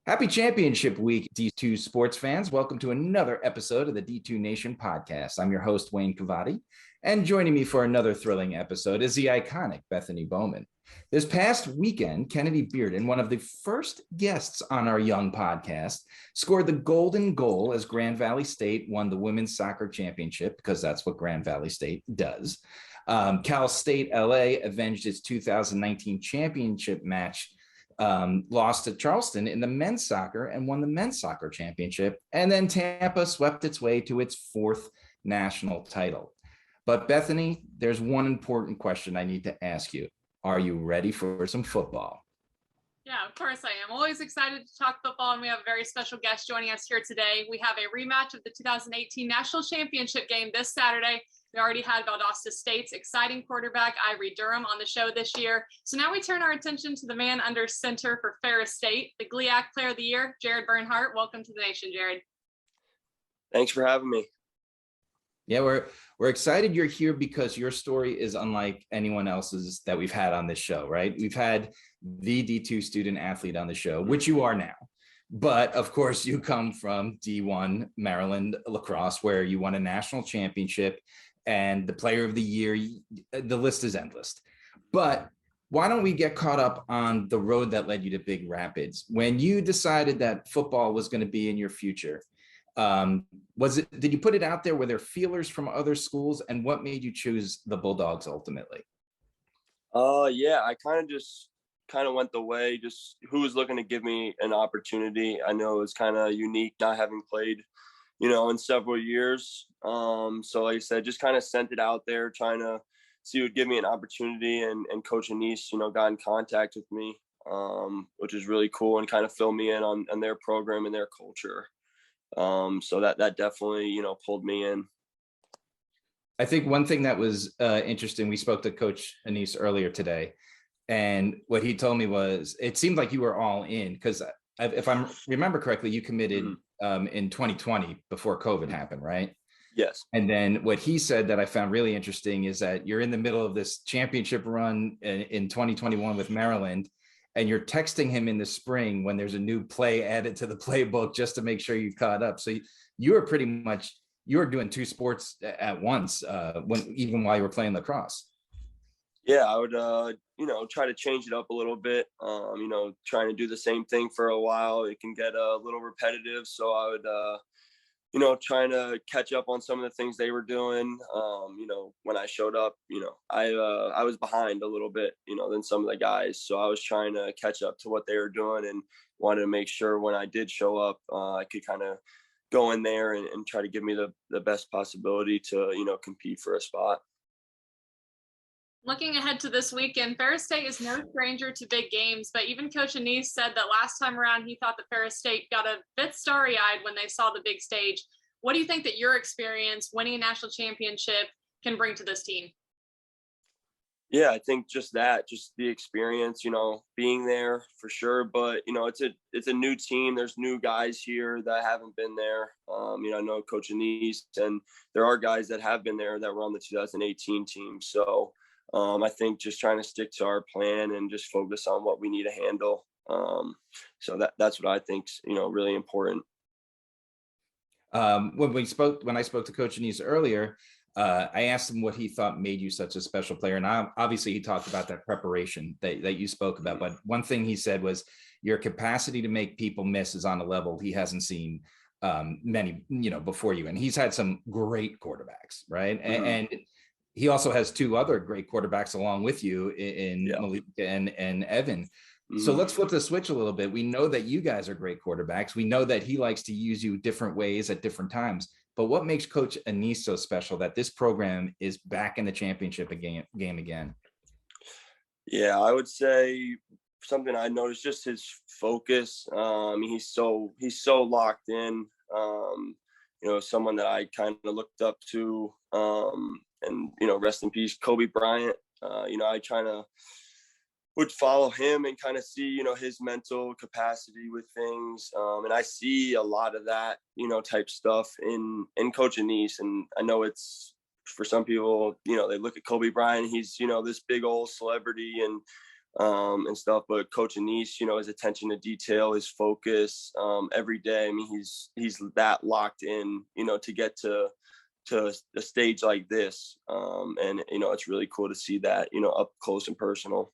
Happy Championship Week, D2 sports fans. Welcome to another episode of the D2 Nation Podcast. I'm your host, Wayne Cavadi, and joining me for another thrilling episode is the iconic Bethany Bowman. This past weekend, Kennedy Bearden, one of the first guests on our young podcast, scored the golden goal as Grand Valley State won the women's soccer championship, because that's what Grand Valley State does. Cal State LA avenged its 2019 championship match, lost to Charleston in the men's soccer and won the men's soccer championship. And then Tampa swept its way to its fourth national title. But Bethany, there's one important question I need to ask you. Are you ready for some football? Yeah, of course I am. Always excited to talk football, and we have a very special guest joining us here today. We have a rematch of the 2018 National Championship game this Saturday. We already had Valdosta State's exciting quarterback, Ivory Durham, on the show this year. So now we turn our attention to the man under center for Ferris State, the GLIAC Player of the Year, Jared Bernhardt. Welcome to the nation, Jared. Thanks for having me. Yeah, we're excited you're here because your story is unlike anyone else's that we've had on this show, right? We've had the D2 student athlete on the show, which you are now. But of course, you come from D1 Maryland lacrosse, where you won a national championship and the player of the year. The list is endless. But why don't we get caught up on the road that led you to Big Rapids? When you decided that football was going to be in your future, did you put it out there? Were there feelers from other schools, and what made you choose the Bulldogs ultimately? Yeah, I kind of went the way, just who was looking to give me an opportunity. I know it's kind of unique not having played, in several years. So like I said, just kind of sent it out there, trying to see who would give me an opportunity, and Coach Anise, got in contact with me, which is really cool, and kind of filled me in on their program and their culture. So that definitely, pulled me in. I think one thing that was interesting, we spoke to Coach Anise earlier today, and what he told me was it seemed like you were all in, because if I remember correctly, you committed in 2020 before COVID happened, right? Yes. And then what he said that I found really interesting is that you're in the middle of this championship run in 2021 with Maryland, and you're texting him in the spring when there's a new play added to the playbook just to make sure you caught up. So you were doing two sports at once, even while you were playing lacrosse. Yeah, I would, try to change it up a little bit. Trying to do the same thing for a while, it can get a little repetitive. So I would, trying to catch up on some of the things they were doing. When I showed up, I was behind a little bit, than some of the guys. So I was trying to catch up to what they were doing, and wanted to make sure when I did show up, I could kind of go in there and try to give me the best possibility to, compete for a spot. Looking ahead to this weekend, Ferris State is no stranger to big games, but even Coach Anise said that last time around he thought that Ferris State got a bit starry-eyed when they saw the big stage. What do you think that your experience winning a national championship can bring to this team? Yeah, I think just the experience, being there for sure. But, it's a new team. There's new guys here that haven't been there. I know Coach Anise, and there are guys that have been there that were on the 2018 team. So I think just trying to stick to our plan and just focus on what we need to handle. So that's what I think's, really important. When I spoke to Coach Anise earlier, I asked him what he thought made you such a special player. And obviously he talked about that preparation that you spoke about. But one thing he said was your capacity to make people miss is on a level he hasn't seen many, before you. And he's had some great quarterbacks, right? Mm-hmm. And he also has two other great quarterbacks along with you in Malik and Evan. Mm-hmm. So let's flip the switch a little bit. We know that you guys are great quarterbacks. We know that he likes to use you different ways at different times. But what makes Coach Anise so special that this program is back in the championship game again? Yeah, I would say something I noticed, just his focus. He's so locked in. Someone that I kind of looked up to. And, rest in peace, Kobe Bryant. I would follow him and kind of see, his mental capacity with things. And I see a lot of that, type stuff in Coach Anise. And I know it's, for some people, they look at Kobe Bryant, he's, this big old celebrity, and and stuff. But Coach Anise, his attention to detail, his focus, every day. I mean, he's that locked in, to get to a stage like this. And it's really cool to see that, up close and personal.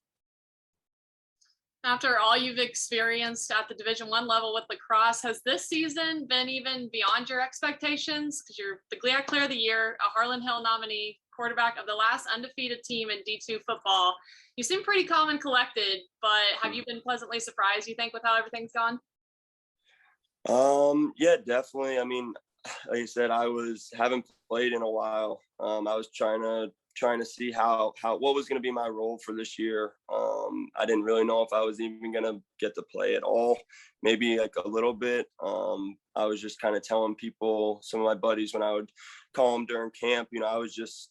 After all you've experienced at the Division I level with lacrosse, has this season been even beyond your expectations? Because you're the GLIAC Player of the Year, a Harlan Hill nominee, quarterback of the last undefeated team in D2 football. You seem pretty calm and collected, but have you been pleasantly surprised, you think, with how everything's gone? Yeah, definitely. I mean, like I said, haven't played in a while. I was trying to see what was going to be my role for this year. I didn't really know if I was even going to get to play at all, maybe like a little bit. I was just kind of telling people, some of my buddies, when I would call them during camp, I was just,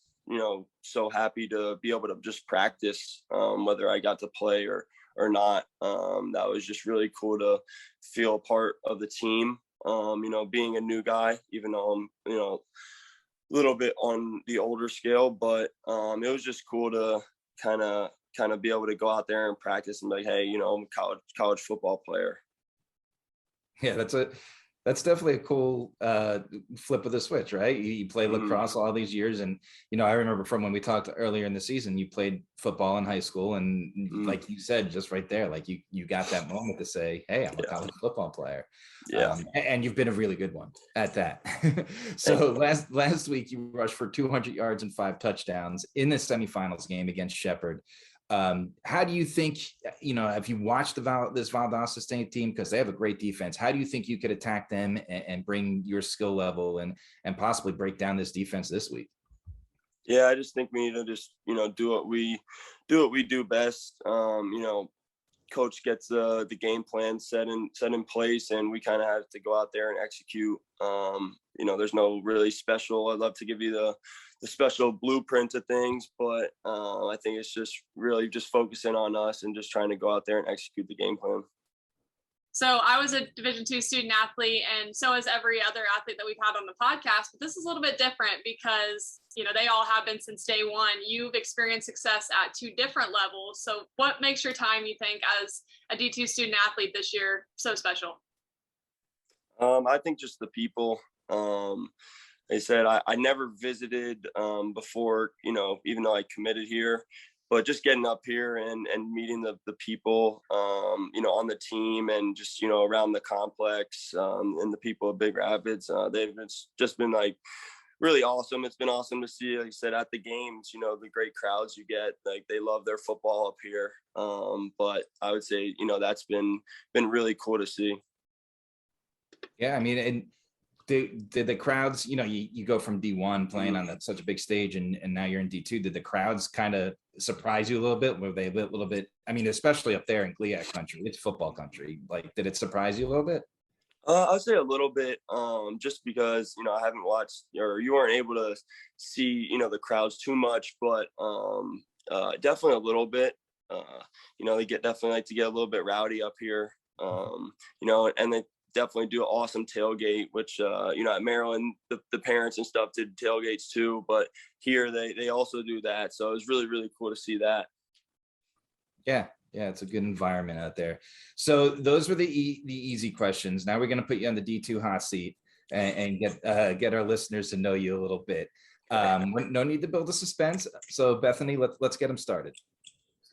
so happy to be able to just practice, whether I got to play or not. That was just really cool to feel a part of the team. Being a new guy, even though I'm, a little bit on the older scale, but it was just cool to kind of be able to go out there and practice and be like, hey, I'm a college football player. Yeah, that's definitely a cool flip of the switch, right? You played lacrosse all these years, and I remember from when we talked earlier in the season, you played football in high school, and like you said, just right there, like you got that moment to say, hey, I'm a college football player. Yeah. And you've been a really good one at that. So last week you rushed for 200 yards and 5 touchdowns in the semifinals game against Shepherd. How do you think, if you watched this Valdosta State team, because they have a great defense, how do you think you could attack them and bring your skill level and possibly break down this defense this week? Yeah, I just think we need to just, do what we do best. Coach gets the game plan set in place, and we kind of have to go out there and execute. There's no really special. I'd love to give you the special blueprint of things, but I think it's just really just focusing on us and just trying to go out there and execute the game plan. So I was a Division II student athlete, and so is every other athlete that we've had on the podcast, but this is a little bit different because, they all have been since day one. You've experienced success at 2 different levels. So what makes your time, you think, as a D2 student athlete this year so special? I think just the people. They said I never visited before, even though I committed here. But just getting up here and meeting the people, on the team and just, around the complex and the people of Big Rapids, they've just been like really awesome. It's been awesome to see, like I said, at the games, the great crowds you get. Like, they love their football up here. But I would say, that's been really cool to see. Yeah, I mean, and the crowds, you go from D1 playing on such a big stage and now you're in D2. Did the crowds kind of surprise you a little bit? Were they a little bit, I mean, especially up there in GLIAC country, it's football country. Like, did it surprise you a little bit? I'd say a little bit, just because, I haven't watched, or you weren't able to see, the crowds too much, but definitely a little bit. They definitely like to get a little bit rowdy up here, and they definitely do an awesome tailgate, which, at Maryland, the parents and stuff did tailgates too, but here they also do that. So it was really, really cool to see that. Yeah, it's a good environment out there. So those were the easy questions. Now we're going to put you on the D2 hot seat and get our listeners to know you a little bit. No need to build a suspense. So Bethany, let's get them started.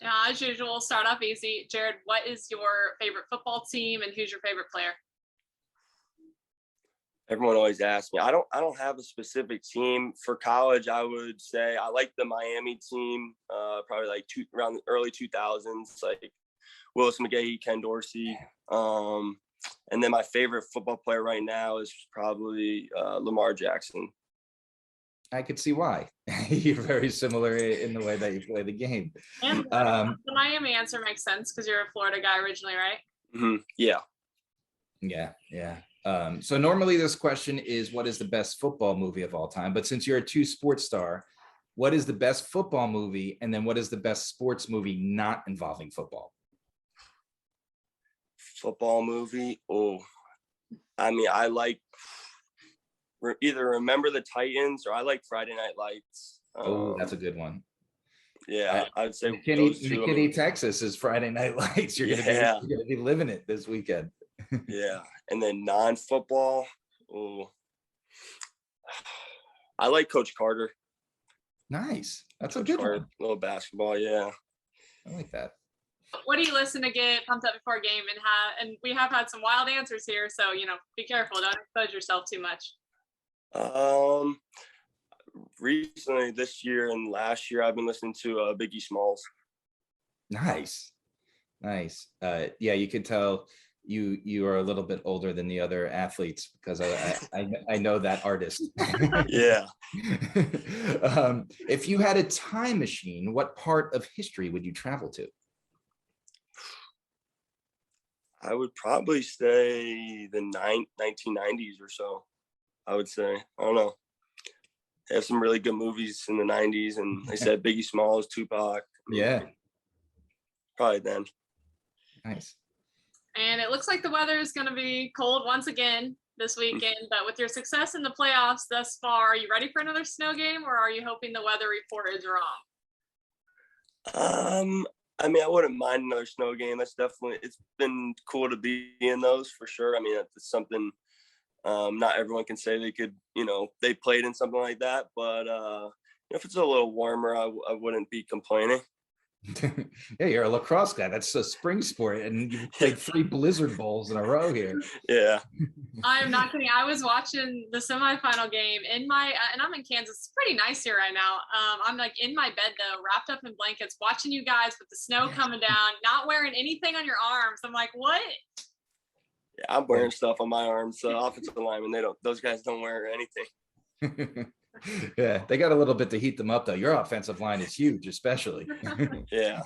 As usual, start off easy. Jared, what is your favorite football team and who's your favorite player? Everyone always asks me. I don't have a specific team. For college, I would say I like the Miami team, probably like around the early 2000s, like Willis McGahee, Ken Dorsey. And then my favorite football player right now is probably Lamar Jackson. I could see why. You're very similar in the way that you play the game. And the Miami answer makes sense because you're a Florida guy originally, right? Mm-hmm. Yeah. So normally this question is, what is the best football movie of all time? But since you're a 2 sports star, what is the best football movie? And then what is the best sports movie not involving football? Football movie? Oh, I mean, I like either Remember the Titans or I like Friday Night Lights. That's a good one. Yeah, I'd say McKinney, Texas is Friday Night Lights. You're gonna be living it this weekend. Yeah, and then non-football. Oh, I like Coach Carter. Nice, that's Coach a good Carter, one. A little basketball, yeah. I like that. What do you listen to get pumped up before a game? And we have had some wild answers here, so be careful. Don't expose yourself too much. Recently, this year and last year, I've been listening to Biggie Smalls. Nice. Yeah, you could tell you are a little bit older than the other athletes because I know that artist. Yeah. If you had a time machine, what part of history would you travel to? I would probably say the 1990s or so. I would say, I don't know. They have some really good movies in the 90s, and they said Biggie Smalls, Tupac. Yeah. Probably then. Nice. And it looks like the weather is going to be cold once again this weekend. But with your success in the playoffs thus far, are you ready for another snow game, or are you hoping the weather report is wrong? I mean, I wouldn't mind another snow game. It's been cool to be in those for sure. I mean, it's something not everyone can say they could, they played in something like that. But if it's a little warmer, I wouldn't be complaining. Yeah, you're a lacrosse guy. That's a spring sport, and you played 3 Blizzard Bowls in a row here. Yeah. I'm not kidding. I was watching the semifinal game and I'm in Kansas. It's pretty nice here right now. I'm like in my bed though, wrapped up in blankets, watching you guys with the snow coming down, not wearing anything on your arms. I'm like, what? Yeah, I'm wearing stuff on my arms. Offensive linemen, those guys don't wear anything. Yeah, they got a little bit to heat them up though. Your offensive line is huge, especially. Yeah.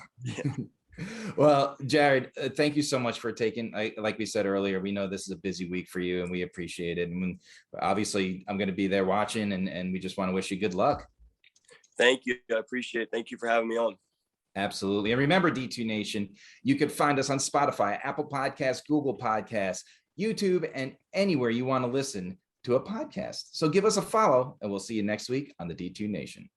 Well, Jared, thank you so much for taking, like we said earlier, we know this is a busy week for you and we appreciate it. And obviously I'm going to be there watching and we just want to wish you good luck. Thank you. I appreciate it. Thank you for having me on. Absolutely. And remember, D2 Nation, you can find us on Spotify, Apple Podcasts, Google Podcasts, YouTube, and anywhere you want to listen to a podcast. So give us a follow and we'll see you next week on the D2 Nation.